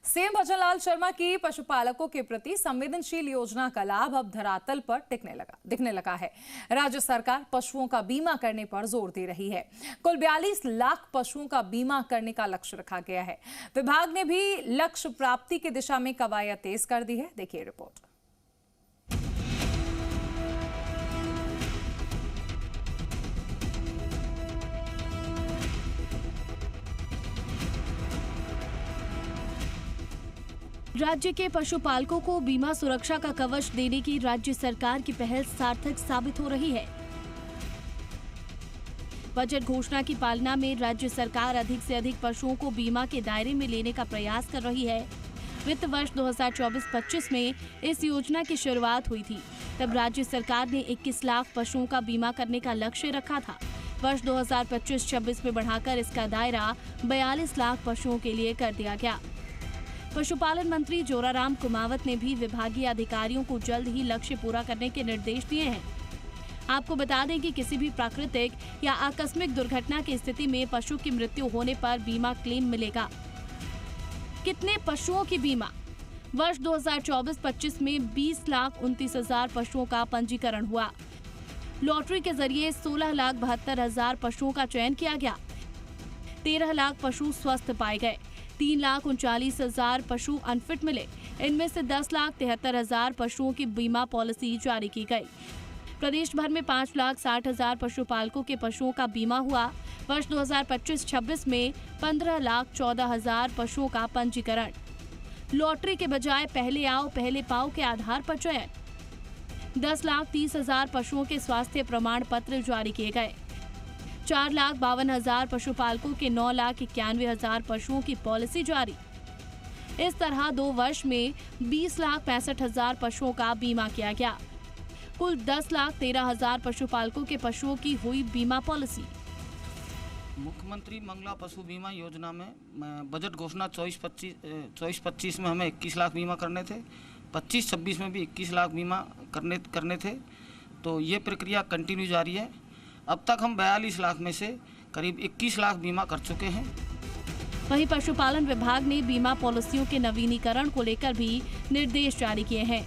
CM Bhajanlal Sharma की पशुपालकों के प्रति संवेदनशील योजना का लाभ अब धरातल पर दिखने लगा है। राज्य सरकार पशुओं का बीमा करने पर जोर दे रही है। कुल 42 लाख पशुओं का बीमा करने का लक्ष्य रखा गया है। विभाग ने भी लक्ष्य प्राप्ति की दिशा में कवायद तेज कर दी है। देखिए रिपोर्ट। राज्य के पशुपालकों को बीमा सुरक्षा का कवच देने की राज्य सरकार की पहल सार्थक साबित हो रही है। बजट घोषणा की पालना में राज्य सरकार अधिक से अधिक पशुओं को बीमा के दायरे में लेने का प्रयास कर रही है। वित्त वर्ष 2024-25 में इस योजना की शुरुआत हुई थी। तब राज्य सरकार ने 21 लाख पशुओं का बीमा करने का लक्ष्य रखा था। वर्ष 2025-26 में बढ़ाकर इसका दायरा 42 लाख पशुओं के लिए कर दिया गया। पशुपालन मंत्री जोराराम कुमावत ने भी विभागीय अधिकारियों को जल्द ही लक्ष्य पूरा करने के निर्देश दिए हैं। आपको बता दें कि किसी भी प्राकृतिक या आकस्मिक दुर्घटना की स्थिति में पशु की मृत्यु होने पर बीमा क्लेम मिलेगा। कितने पशुओं की बीमा? वर्ष 2024-25 में 20,29,000 पशुओं का पंजीकरण हुआ। लॉटरी के जरिए 16,72,000 पशुओं का चयन किया गया। 13 लाख पशु स्वस्थ पाए गए। 3,39,000 पशु अनफिट मिले। इनमें से 10,73,000 पशुओं की बीमा पॉलिसी जारी की गई। प्रदेश भर में 5,60,000 पशुपालकों के पशुओं का बीमा हुआ। वर्ष 2025-26 में 15,14,000 पशुओं का पंजीकरण। लॉटरी के बजाय पहले आओ पहले पाओ के आधार पर चयन। 10,30,000 पशुओं के स्वास्थ्य प्रमाण पत्र जारी किए गए। 4,52,000 पशुपालकों के 9,91,000 पशुओं की पॉलिसी जारी। इस तरह 2 वर्ष में 20,65,000 पशुओं का बीमा किया गया। कुल 10,13,000 पशुपालकों के पशुओं की हुई बीमा पॉलिसी। मुख्यमंत्री मंगला पशु बीमा योजना में बजट घोषणा 24-25 में हमें 21 लाख बीमा करने थे। 25-26 में भी 21 लाख बीमा करने थे। तो ये प्रक्रिया कंटिन्यू जारी है। अब तक हम 42 लाख में से करीब 21 लाख बीमा कर चुके हैं। वहीं पशुपालन विभाग ने बीमा पॉलिसियों के नवीनीकरण को लेकर भी निर्देश जारी किए हैं।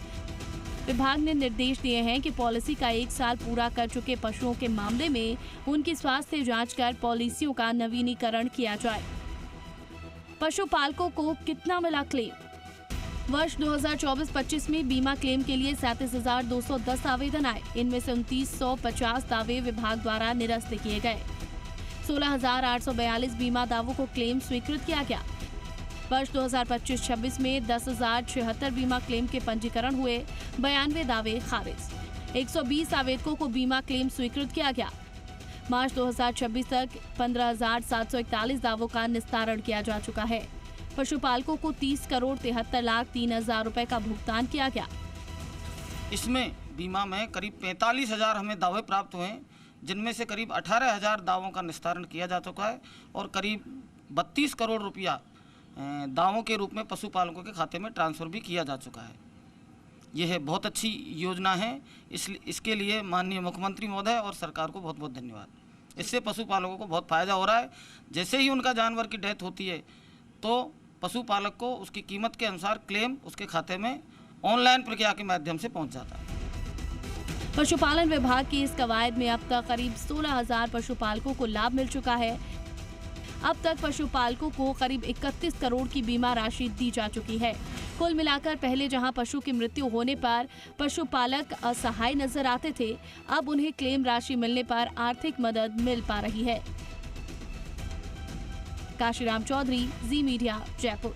विभाग ने निर्देश दिए हैं कि पॉलिसी का 1 साल पूरा कर चुके पशुओं के मामले में उनकी स्वास्थ्य जांच कर पॉलिसियों का नवीनीकरण किया जाए। पशुपालकों को कितना मिला क्लेम? वर्ष 2024-25 में बीमा क्लेम के लिए 37,210 आवेदन आए। इनमें से 2,950 दावे विभाग द्वारा निरस्त किए गए। 16,842 बीमा दावों को क्लेम स्वीकृत किया गया। वर्ष 2025-26 में 10,076 बीमा क्लेम के पंजीकरण हुए। 92 दावे खारिज। 120 आवेदकों को बीमा क्लेम स्वीकृत किया गया। मार्च 2026 तक 15,741 दावों का निस्तारण किया जा चुका है। पशुपालकों को 30,73,03,000 रुपए का भुगतान किया गया। इसमें बीमा में करीब 45,000 हमें दावे प्राप्त हुए, जिनमें से करीब 18,000 दावों का निस्तारण किया जा चुका है और करीब 32 करोड़ रुपया दावों के रूप में पशुपालकों के खाते में ट्रांसफर भी किया जा चुका है। यह बहुत अच्छी योजना है। इसके लिए माननीय मुख्यमंत्री महोदय और सरकार को बहुत बहुत धन्यवाद। इससे पशुपालकों को बहुत फायदा हो रहा है। जैसे ही उनका जानवर की डेथ होती है तो पशुपालक को उसकी कीमत के अनुसार क्लेम उसके खाते में ऑनलाइन प्रक्रिया के माध्यम से पहुंच जाता है। पशुपालन विभाग की इस कवायद में अब तक करीब 16,000 पशुपालकों को लाभ मिल चुका है। अब तक पशुपालकों को करीब 31 करोड़ की बीमा राशि दी जा चुकी है। कुल मिलाकर पहले जहां पशु की मृत्यु होने पर पशुपालक असहाय नजर आते थे, अब उन्हें क्लेम राशि मिलने पर आर्थिक मदद मिल पा रही है। काशीराम चौधरी, जी मीडिया, जयपुर।